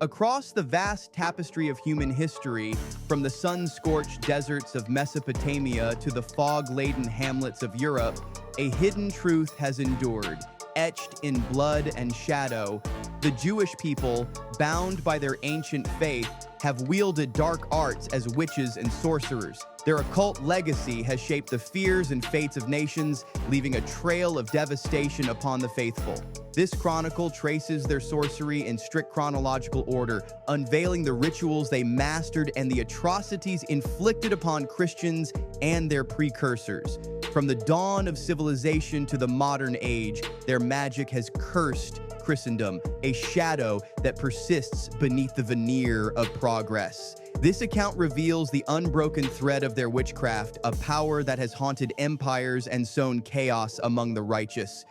Across the vast tapestry of human history, from the sun-scorched deserts of Mesopotamia to the fog-laden hamlets of Europe, a hidden truth has endured. Etched in blood and shadow, the Jewish people, bound by their ancient faith, have wielded dark arts as witches and sorcerers. Their occult legacy has shaped the fears and fates of nations, leaving a trail of devastation upon the faithful. This chronicle traces their sorcery in strict chronological order, unveiling the rituals they mastered and the atrocities inflicted upon Christians and their precursors. From the dawn of civilization to the modern age, their magic has cursed Christendom, a shadow that persists beneath the veneer of progress. This account reveals the unbroken thread of their witchcraft, a power that has haunted empires and sown chaos among the righteous.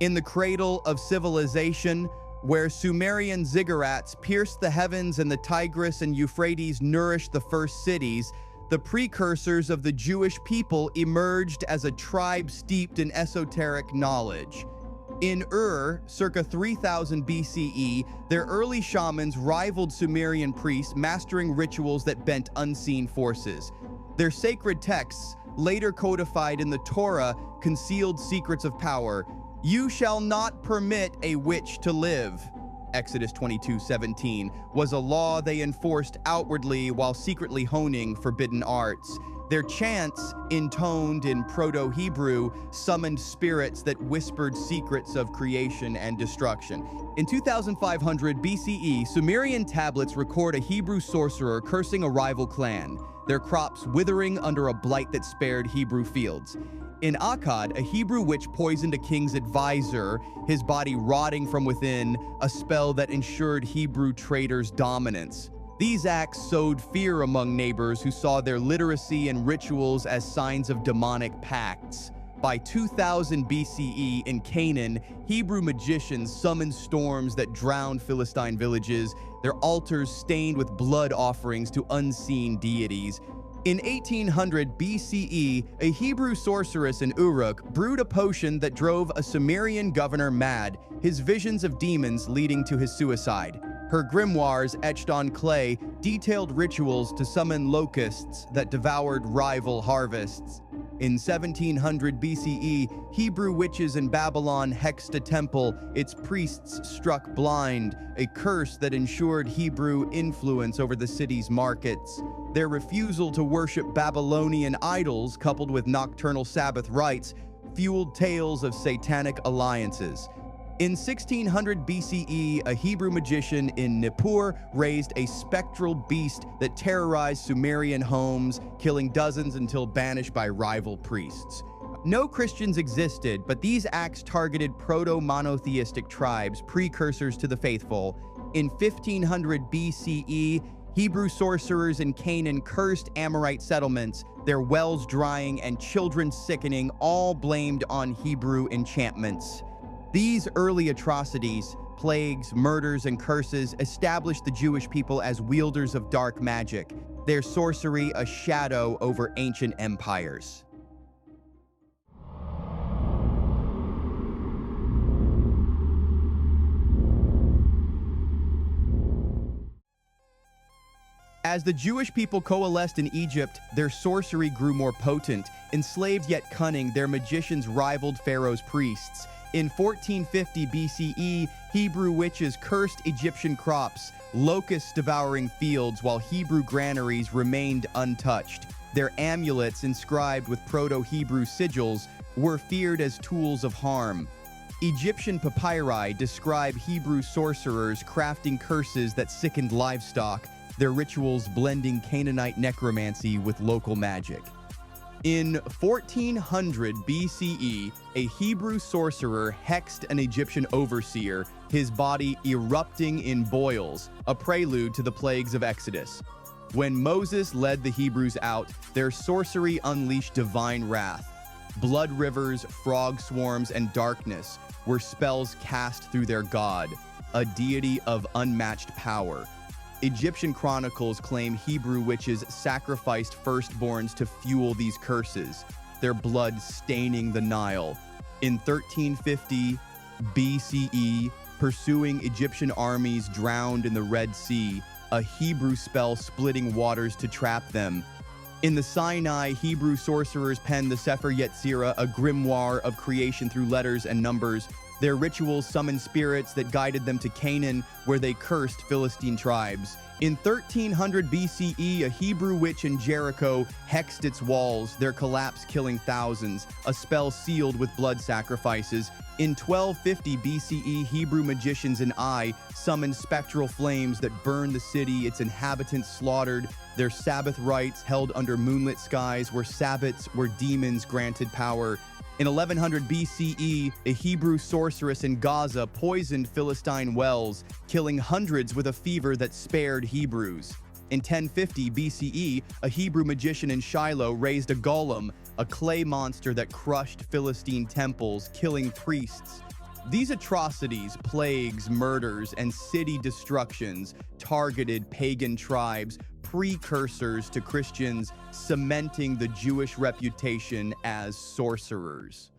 In the cradle of civilization, where Sumerian ziggurats pierced the heavens and the Tigris and Euphrates nourished the first cities, the precursors of the Jewish people emerged as a tribe steeped in esoteric knowledge. In Ur, circa 3000 BCE, their early shamans rivaled Sumerian priests, mastering rituals that bent unseen forces. Their sacred texts, later codified in the Torah, concealed secrets of power. "You shall not permit a witch to live," Exodus 22:17, was a law they enforced outwardly while secretly honing forbidden arts. Their chants, intoned in proto-Hebrew, summoned spirits that whispered secrets of creation and destruction. In 2500 BCE, Sumerian tablets record a Hebrew sorcerer cursing a rival clan, their crops withering under a blight that spared Hebrew fields. In Akkad, a Hebrew witch poisoned a king's advisor, his body rotting from within, a spell that ensured Hebrew traders' dominance. These acts sowed fear among neighbors who saw their literacy and rituals as signs of demonic pacts. By 2000 BCE in Canaan, Hebrew magicians summoned storms that drowned Philistine villages, their altars stained with blood offerings to unseen deities. In 1800 BCE, a Hebrew sorceress in Uruk brewed a potion that drove a Sumerian governor mad, his visions of demons leading to his suicide. Her grimoires, etched on clay, detailed rituals to summon locusts that devoured rival harvests. In 1700 BCE, Hebrew witches in Babylon hexed a temple, its priests struck blind, a curse that ensured Hebrew influence over the city's markets. Their refusal to worship Babylonian idols, coupled with nocturnal Sabbath rites, fueled tales of satanic alliances. In 1600 BCE, a Hebrew magician in Nippur raised a spectral beast that terrorized Sumerian homes, killing dozens until banished by rival priests. No Christians existed, but these acts targeted proto-monotheistic tribes, precursors to the faithful. In 1500 BCE, Hebrew sorcerers in Canaan cursed Amorite settlements, their wells drying and children sickening, all blamed on Hebrew enchantments. These early atrocities, plagues, murders, and curses established the Jewish people as wielders of dark magic, their sorcery a shadow over ancient empires. As the Jewish people coalesced in Egypt, their sorcery grew more potent. Enslaved yet cunning, their magicians rivaled Pharaoh's priests. In 1450 BCE, Hebrew witches cursed Egyptian crops, locusts devouring fields while Hebrew granaries remained untouched. Their amulets, inscribed with proto-Hebrew sigils, were feared as tools of harm. Egyptian papyri describe Hebrew sorcerers crafting curses that sickened livestock, their rituals blending Canaanite necromancy with local magic. In 1400 BCE, a Hebrew sorcerer hexed an Egyptian overseer, his body erupting in boils, a prelude to the plagues of Exodus. When Moses led the Hebrews out, their sorcery unleashed divine wrath. Blood rivers, frog swarms, and darkness were spells cast through their god, a deity of unmatched power. Egyptian chronicles claim Hebrew witches sacrificed firstborns to fuel these curses, their blood staining the Nile. In 1350 BCE, pursuing Egyptian armies drowned in the Red Sea, a Hebrew spell splitting waters to trap them. In the Sinai, Hebrew sorcerers penned the Sefer Yetzirah, a grimoire of creation through letters and numbers. Their rituals summoned spirits that guided them to Canaan, where they cursed Philistine tribes. In 1300 BCE, a Hebrew witch in Jericho hexed its walls, their collapse killing thousands, a spell sealed with blood sacrifices. In 1250 BCE, Hebrew magicians in Ai summoned spectral flames that burned the city, its inhabitants slaughtered, their Sabbath rites held under moonlit skies were Sabbats where demons granted power. In 1100 BCE, a Hebrew sorceress in Gaza poisoned Philistine wells, killing hundreds with a fever that spared Hebrews. In 1050 BCE, a Hebrew magician in Shiloh raised a golem, a clay monster that crushed Philistine temples, killing priests. These atrocities, plagues, murders, and city destructions targeted pagan tribes, precursors to Christians, cementing the Jewish reputation as sorcerers.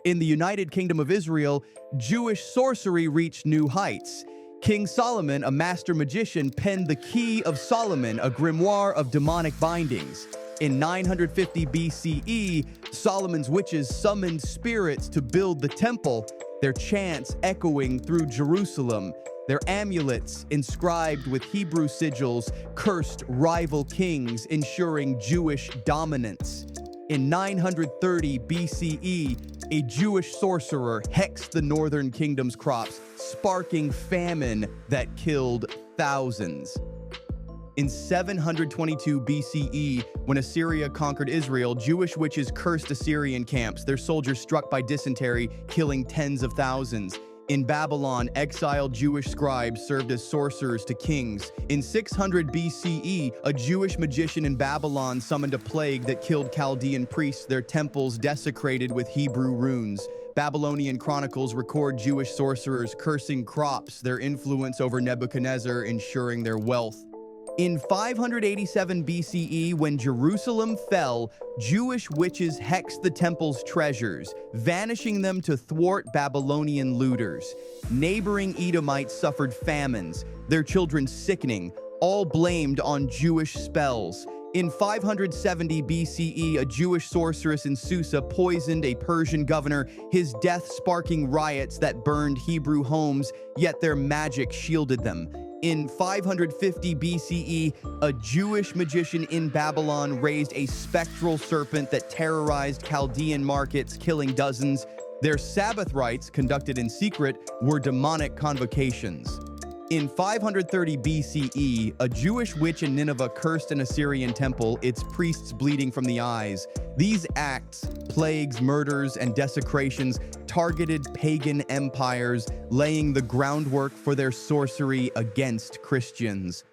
In the United Kingdom of Israel, Jewish sorcery reached new heights. King Solomon, a master magician, penned the Key of Solomon, a grimoire of demonic bindings. In 950 BCE, Solomon's witches summoned spirits to build the temple, their chants echoing through Jerusalem. Their amulets, inscribed with Hebrew sigils, cursed rival kings, ensuring Jewish dominance. In 930 BCE, a Jewish sorcerer hexed the northern kingdom's crops, sparking famine that killed thousands. In 722 BCE, when Assyria conquered Israel, Jewish witches cursed Assyrian camps, their soldiers struck by dysentery, killing tens of thousands. In Babylon, exiled Jewish scribes served as sorcerers to kings. In 600 BCE, a Jewish magician in Babylon summoned a plague that killed Chaldean priests, their temples desecrated with Hebrew runes. Babylonian chronicles record Jewish sorcerers cursing crops, their influence over Nebuchadnezzar ensuring their wealth. In 587 BCE, when Jerusalem fell, Jewish witches hexed the temple's treasures, vanishing them to thwart Babylonian looters. Neighboring Edomites suffered famines, their children sickening, all blamed on Jewish spells. In 570 BCE, a Jewish sorceress in Susa poisoned a Persian governor, his death sparking riots that burned Hebrew homes, yet their magic shielded them. In 550 BCE, a Jewish magician in Babylon raised a spectral serpent that terrorized Chaldean markets, killing dozens. Their Sabbath rites, conducted in secret, were demonic convocations. In 530 BCE, a Jewish witch in Nineveh cursed an Assyrian temple, its priests bleeding from the eyes. These acts, plagues, murders, and desecrations targeted pagan empires, laying the groundwork for their sorcery against Christians.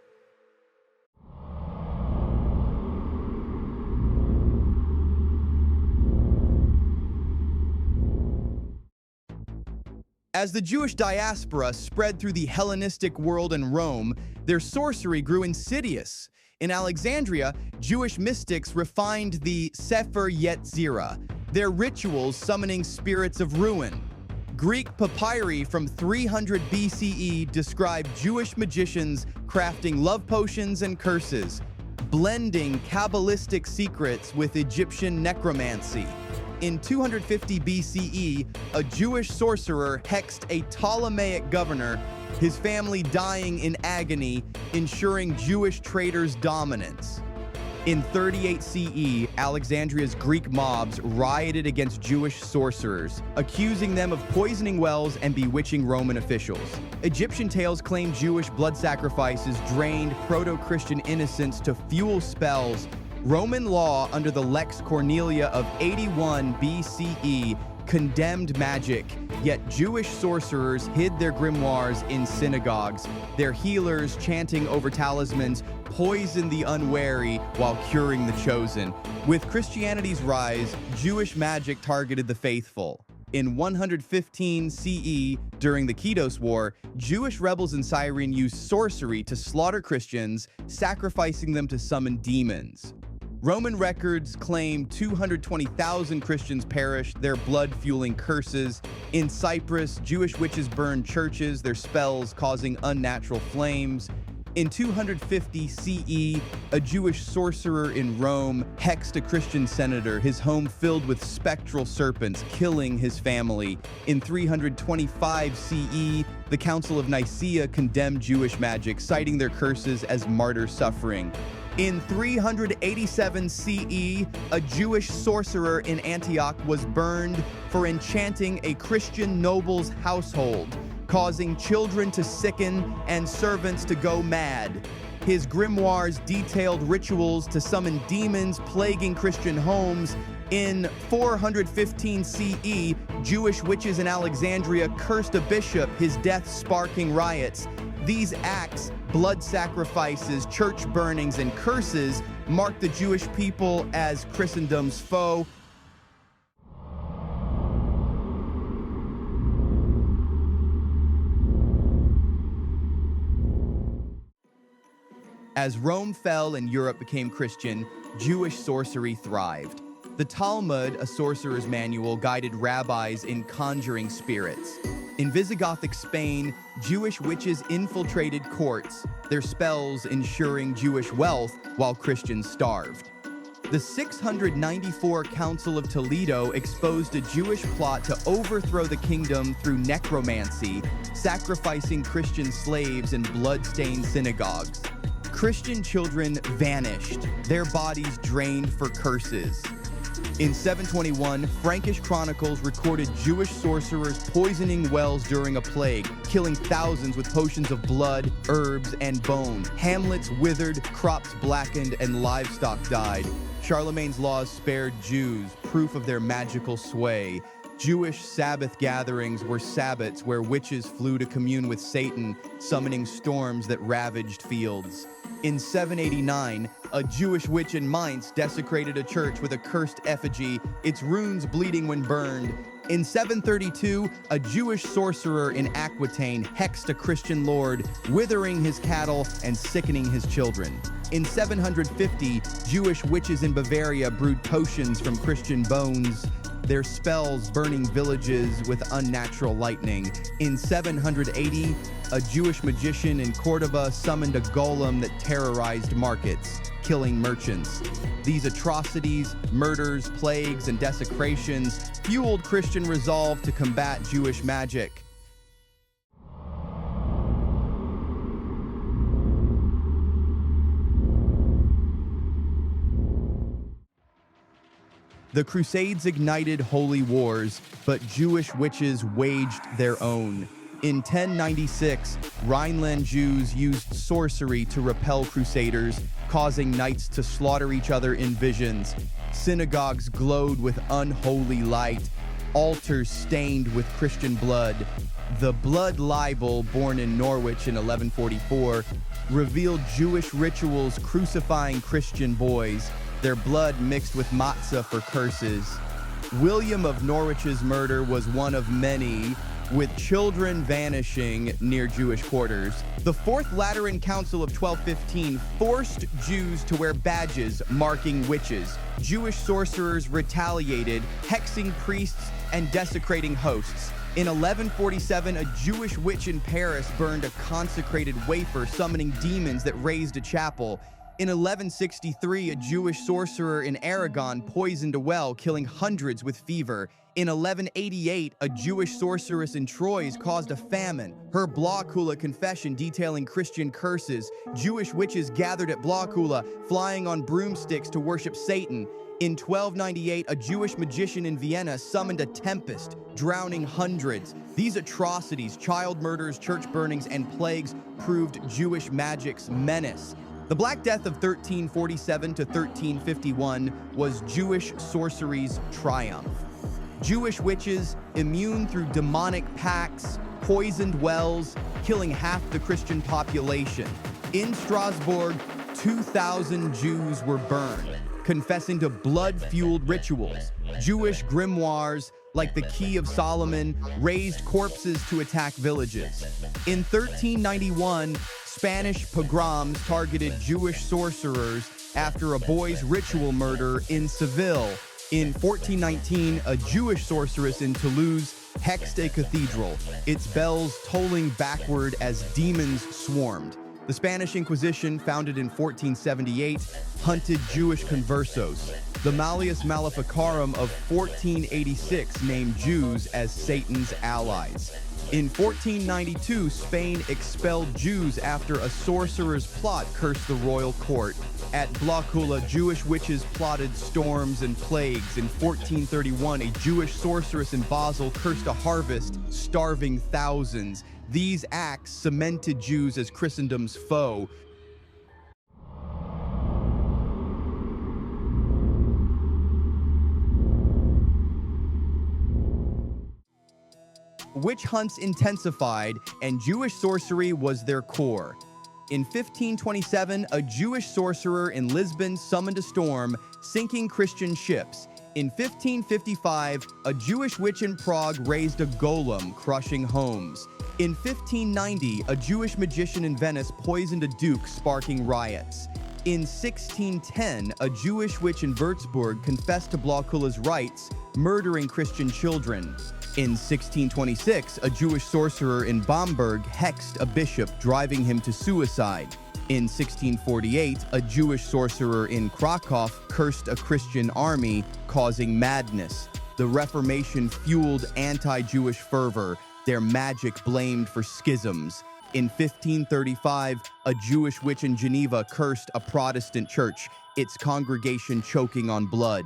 As the Jewish diaspora spread through the Hellenistic world and Rome, their sorcery grew insidious. In Alexandria, Jewish mystics refined the Sefer Yetzirah, their rituals summoning spirits of ruin. Greek papyri from 300 BCE describe Jewish magicians crafting love potions and curses, blending Kabbalistic secrets with Egyptian necromancy. In 250 BCE, a Jewish sorcerer hexed a Ptolemaic governor, his family dying in agony, ensuring Jewish traders' dominance. In 38 CE, Alexandria's Greek mobs rioted against Jewish sorcerers, accusing them of poisoning wells and bewitching Roman officials. Egyptian tales claim Jewish blood sacrifices drained proto-Christian innocents to fuel spells. Roman law under the Lex Cornelia of 81 BCE condemned magic, Yet Jewish sorcerers hid their grimoires in synagogues. Their healers, chanting over talismans, poisoned the unwary while curing the chosen. With Christianity's rise, Jewish magic targeted the faithful. In 115 CE, during the Ketos War, Jewish rebels in Cyrene used sorcery to slaughter Christians, sacrificing them to summon demons. Roman records claim 220,000 Christians perished, their blood fueling curses. In Cyprus, Jewish witches burned churches, their spells causing unnatural flames. In 250 CE, a Jewish sorcerer in Rome hexed a Christian senator, his home filled with spectral serpents, killing his family. In 325 CE, the Council of Nicaea condemned Jewish magic, citing their curses as martyr suffering. In 387 CE, a Jewish sorcerer in Antioch was burned for enchanting a Christian noble's household, causing children to sicken and servants to go mad. His grimoires detailed rituals to summon demons plaguing Christian homes. In 415 CE, Jewish witches in Alexandria cursed a bishop, his death sparking riots. These acts, blood sacrifices, church burnings, and curses, marked the Jewish people as Christendom's foe. As Rome fell and Europe became Christian, Jewish sorcery thrived. The Talmud, a sorcerer's manual, guided rabbis in conjuring spirits. In Visigothic Spain, Jewish witches infiltrated courts, their spells ensuring Jewish wealth while Christians starved. The 694 Council of Toledo exposed a Jewish plot to overthrow the kingdom through necromancy, sacrificing Christian slaves in blood-stained synagogues. Christian children vanished, their bodies drained for curses. In 721, Frankish chronicles recorded Jewish sorcerers poisoning wells during a plague, killing thousands with potions of blood, herbs, and bone. Hamlets withered, crops blackened, and livestock died. Charlemagne's laws spared Jews, proof of their magical sway. Jewish Sabbath gatherings were Sabbats where witches flew to commune with Satan, summoning storms that ravaged fields. In 789, a Jewish witch in Mainz desecrated a church with a cursed effigy, its runes bleeding when burned. In 732, a Jewish sorcerer in Aquitaine hexed a Christian lord, withering his cattle and sickening his children. In 750, Jewish witches in Bavaria brewed potions from Christian bones, their spells burning villages with unnatural lightning. In 780, a Jewish magician in Cordoba summoned a golem that terrorized markets, killing merchants. These atrocities, murders, plagues, and desecrations fueled Christian resolve to combat Jewish magic. The Crusades ignited holy wars, but Jewish witches waged their own. In 1096, Rhineland Jews used sorcery to repel crusaders, causing knights to slaughter each other in visions. Synagogues glowed with unholy light, altars stained with Christian blood. The blood libel, born in Norwich in 1144, revealed Jewish rituals crucifying Christian boys, their blood mixed with matzah for curses. William of Norwich's murder was one of many, with children vanishing near Jewish quarters. The Fourth Lateran Council of 1215 forced Jews to wear badges marking witches. Jewish sorcerers retaliated, hexing priests and desecrating hosts. In 1147, a Jewish witch in Paris burned a consecrated wafer, summoning demons that raised a chapel. In 1163, a Jewish sorcerer in Aragon poisoned a well, killing hundreds with fever. In 1188, a Jewish sorceress in Troyes caused a famine. Her Blackula confession detailing Christian curses. Jewish witches gathered at Blackula, flying on broomsticks to worship Satan. In 1298, a Jewish magician in Vienna summoned a tempest, drowning hundreds. These atrocities, child murders, church burnings, and plagues proved Jewish magic's menace. The Black Death of 1347 to 1351 was Jewish sorcery's triumph. Jewish witches, immune through demonic pacts, poisoned wells, killing half the Christian population. In Strasbourg, 2,000 Jews were burned, confessing to blood-fueled rituals. Jewish grimoires, like the Key of Solomon, raised corpses to attack villages. In 1391, Spanish pogroms targeted Jewish sorcerers after a boy's ritual murder in Seville. In 1419, a Jewish sorceress in Toulouse hexed a cathedral, its bells tolling backward as demons swarmed. The Spanish Inquisition, founded in 1478, hunted Jewish conversos. The Malleus Maleficarum of 1486 named Jews as Satan's allies. In 1492, Spain expelled Jews after a sorcerer's plot cursed the royal court. At Blockula, Jewish witches plotted storms and plagues. In 1431, a Jewish sorceress in Basel cursed a harvest, starving thousands. These acts cemented Jews as Christendom's foe. Witch hunts intensified, and Jewish sorcery was their core. In 1527, a Jewish sorcerer in Lisbon summoned a storm, sinking Christian ships. In 1555, a Jewish witch in Prague raised a golem, crushing homes. In 1590, a Jewish magician in Venice poisoned a duke, sparking riots. In 1610, a Jewish witch in Würzburg confessed to Blockula's rites, murdering Christian children. In 1626, a Jewish sorcerer in Bamberg hexed a bishop, driving him to suicide. In 1648, a Jewish sorcerer in Krakow cursed a Christian army, causing madness. The Reformation fueled anti-Jewish fervor, their magic blamed for schisms. In 1535, a Jewish witch in Geneva cursed a Protestant church, its congregation choking on blood.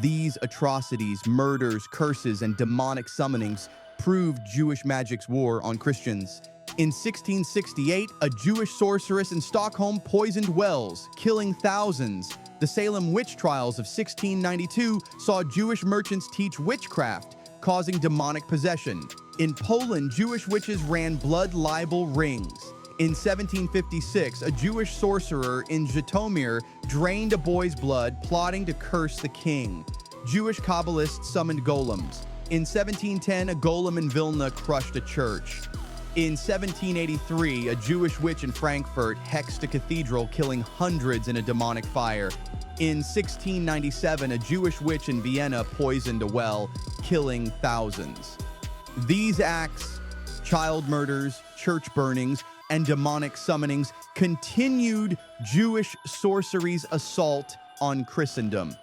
These atrocities, murders, curses, and demonic summonings proved Jewish magic's war on Christians. In 1668, a Jewish sorceress in Stockholm poisoned wells, killing thousands. The Salem witch trials of 1692 saw Jewish merchants teach witchcraft, causing demonic possession. In Poland, Jewish witches ran blood libel rings. In 1756, a Jewish sorcerer in Zhytomyr drained a boy's blood, plotting to curse the king. Jewish Kabbalists summoned golems. In 1710, a golem in Vilna crushed a church. In 1783, a Jewish witch in Frankfurt hexed a cathedral, killing hundreds in a demonic fire. In 1697, a Jewish witch in Vienna poisoned a well, killing thousands. These acts, child murders, church burnings, and demonic summonings continued Jewish sorcery's assault on Christendom.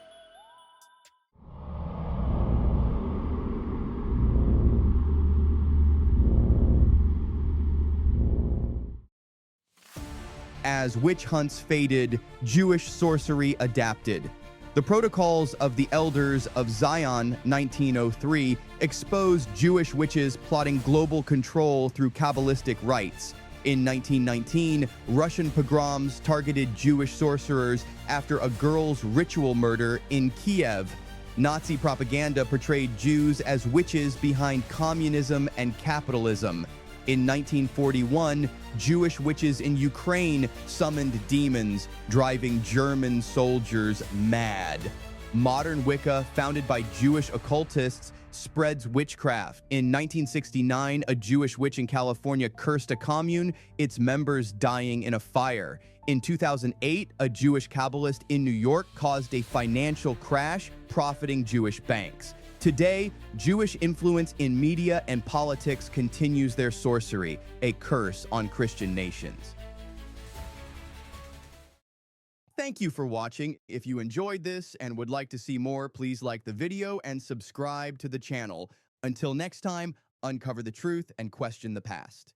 As witch hunts faded, Jewish sorcery adapted. The Protocols of the Elders of Zion, 1903, exposed Jewish witches plotting global control through Kabbalistic rites. In 1919, Russian pogroms targeted Jewish sorcerers after a girl's ritual murder in Kiev. Nazi propaganda portrayed Jews as witches behind communism and capitalism. In 1941, Jewish witches in Ukraine summoned demons, driving German soldiers mad. Modern Wicca, founded by Jewish occultists, spreads witchcraft. In 1969, a Jewish witch in California cursed a commune, its members dying in a fire. In 2008, a Jewish Kabbalist in New York caused a financial crash, profiting Jewish banks. Today, Jewish influence in media and politics continues their sorcery, a curse on Christian nations. Thank you for watching. If you enjoyed this and would like to see more, please like the video and subscribe to the channel. Until next time, uncover the truth and question the past.